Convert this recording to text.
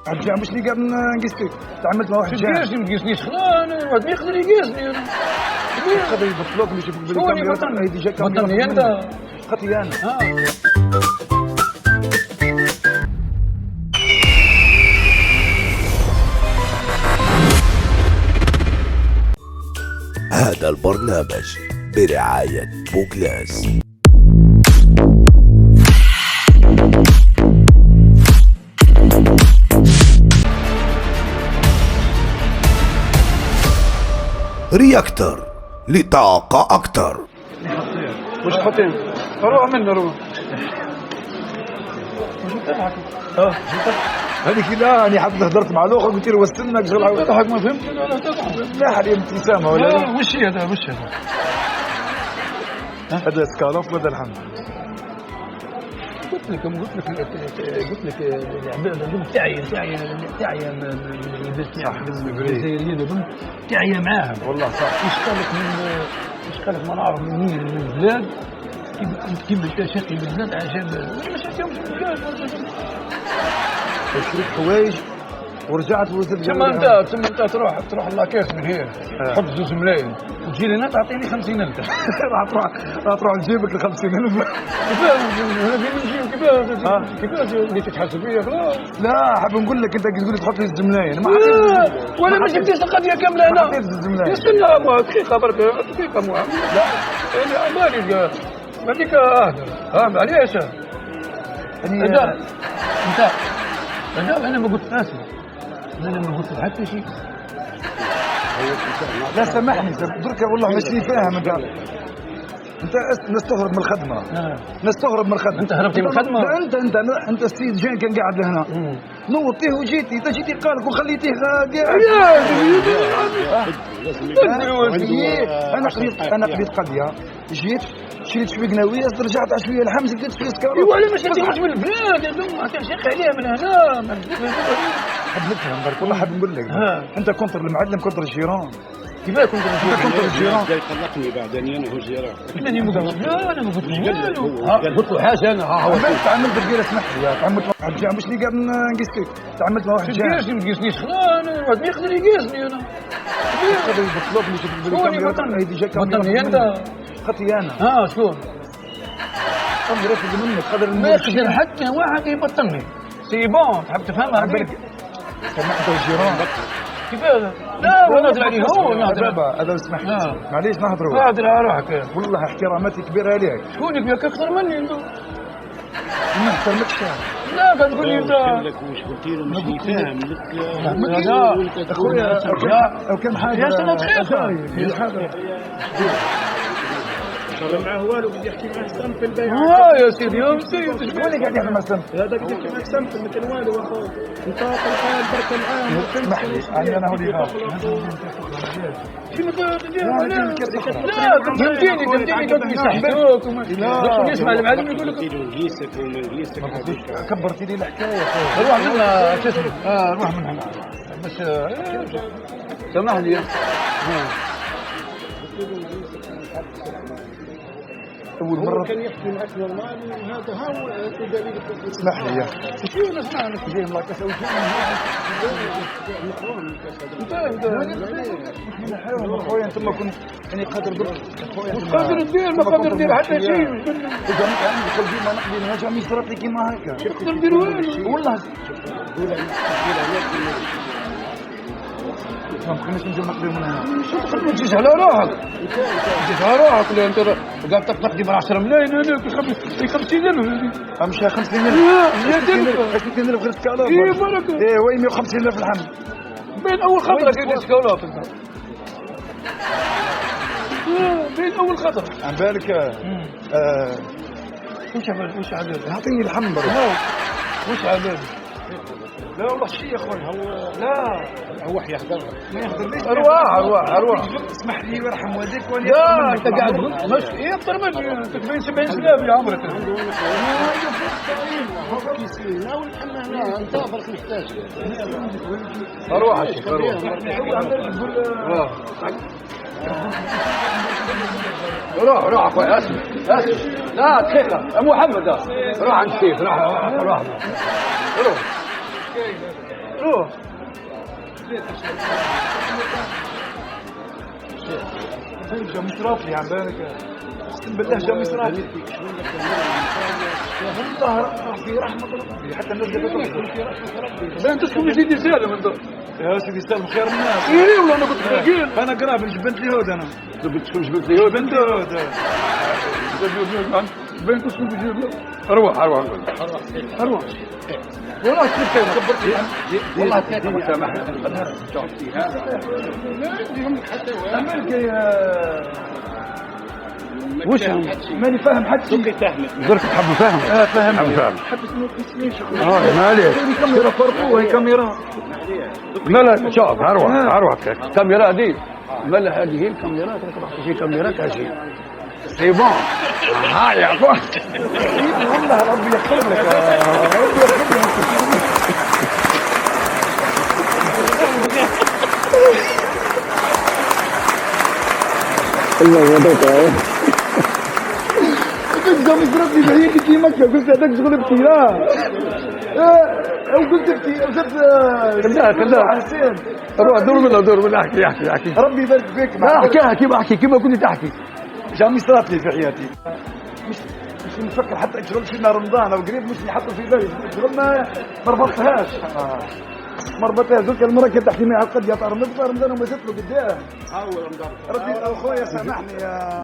حجام مش اللي قاعد نقيسك تعاملت مع واحد جام ما تقيسنيش خلاص انا ما يقدر يقيسني انا يقدر يبطلوك اللي يشوفك بالكاميرا بطلني انت خطي انا هذا البرنامج برعاية بوكلاس. رياكتر لطاقة أكتر. وش حاطين؟ روح منه روح. وش تضحك؟ هذيك لا أنا حتى هدرت مع الأخر قلت له وستنك شغل تضحك ما فهمت ولا تضحك؟ لا حاليا ابتسامة ولا لا؟ وش هذا وش هذا؟ هذا سكالوف ولا الحمد؟ قلت لك العباد تعيا معاهم والله صح. ايش قالك ما نعرف منين من البلاد كيف تشقي بالبلاد عشان ما شفتهمش في البلاد شريت حوايج ورجعت وزدت ثم انت تروح لاكاس من هنا تحط 2 ملايين وتجي لي هنا تعطيني 50,000 راح تروح لجيبك ل 50,000 كيفاش اللي تتحاسب فيا خلاص لا حاب نقول لك انت تقول لي تحط لي 6 ملايين ما ولا ما جبتيش القضيه كامله هنا حطيت 6 ملايين استنى دقيقه برك دقيقه لا انا مالي مالك اهدر معليش انت انا ما قلت اسف انا ما قلت حتى شيء لا سامحني درك والله ماشي فاهم انت نستغرب من الخدمه نستغرب من الخدمه انت هربتي من الخدمه انت السيد جان كان قاعد لهنا نوضتيه وجيتي انت جيتي قالك وخليتيه قاعد انا قريت قضيه جيت شريت شويه قناويس رجعت على شويه الحمز بديت في سكر ولا مش مش من البلاد يا زلمه تعشق عليها من هنا حاب نفهم برك والله حاب نقول لك انت كنت المعلم كنت الجيران كيفاش كنت الجيران جاي يطلقني بعدين انا هو الجيران انا ما قلت والو قلت له حاجه انا ها هو تعاملت بدير اسمح لي تعاملت مع واحد جام مش اللي قاعد نقيسك تعاملت مع واحد جام ما تقيسنيش خلاص ما يقدر يقيسني انا يقدر يبطلوك اللي يشوفك بالكاميرا هيدي جا بطلني انت خطي انا شكون قدر ياخذ منك قدر ما يقدر حتى واحد يبطلني سي بون تحب تفهمها سمحت الجيران كيفاش لا ونهضر عليه هو هذا اسمح لي معليش نهضروا نهضر على روحك والله احتراماتي كبيره عليك شكون ياك اكثر مني انت ما احترمكش لا كتقول لي انت لك واش قلت له مش فاهم لك اخويا او كان حاجه يا سنه دقيقه معاه والو بدي يحكي معاه سم في البيع يا سيدي يا سيدي شكون اللي قاعد يحكي مع سم هذا قاعد يحكي معك سم ما كان والو اخويا انت الحال برك معاه اسمح لي انا هو اللي غلط لا فهمتيني قلت يسحبوك لا يسمع المعلم يقول لك نقيسك وما نقيسك كبرتي لي الحكايه روح منها شو اسمه روح منها بس سمح لي اول مره كان يحكي معك نورمال وهذا هو دليل اسمح لي يا شو نسمع لك زي الله كسوي اخويا انت ما كنت يعني قادر قادر ندير ما قادر ندير حتى شيء ما نقدر نرجع ميسرات لي كيما هكا نقدر ندير والو والله ما كناش نجيو نقضيو من هنا ما تجيش على روحك تجيش على روحك اللي انت قاعد تقضي ب 10 ملايين هذاك 50,000 امشي 50,000 50,000 غير سكالوب اي بركه ايه وين 150,000 الحمد بين اول خطره كاين سكالوب انت بين اول خطره عن بالك وش عبالك اعطيني الحمد وش عبالك لا والله شيء يا اخوي لا هو يحضرها ما يحضرليش ارواح اسمح لي ويرحم والديك وانا لا انت قاعد مش ايه اكثر مني انت تبين 70 سنه يا عمرك انت برك محتاج اروح الشيخ روح اخوي اسف لا دقيقه محمد روح عند الشيخ روح روح جا مصرف لي عم بالك اقسم بالله جا مصرف لي والله راح في رحمه ربي حتى الناس قالت بين تسكن في سيدي سالم انت. يا سيدي سالم خير الناس ايه والله انا كنت باقيين. انا قراب جبنت لي هود انا جبت لي هود جبنت هود بين تسكن في سيدي. اروح والله كبرت والله كنت سامحني وش ماني فاهم حتى درك تحب فاهم فاهم مالي هي كاميرا فرقوه هي كاميرا لا شوف اروح الكاميرا دي لا هذه هي الكاميرا في كاميرات هذه سي بون ها يا اخوان والله ربي يغفر لك ربي يغفر لك الله يهديك قلت قام يضربني بعيد في مكة قلت هذاك شغل ابتلاء وقلت كذا حسين روح دور بالله احكي ربي يبارك فيك احكي كيف كنت تحكي جامي صارت لي في حياتي مش نفكر حتى شغل فينا رمضان او قريب مش نحطه في بالي شغل ما ربطتهاش ذوك المره كانت تحكي معي على القضيه رمضان وما جات له قدام حاول رمضان رديت اخويا سامحني يا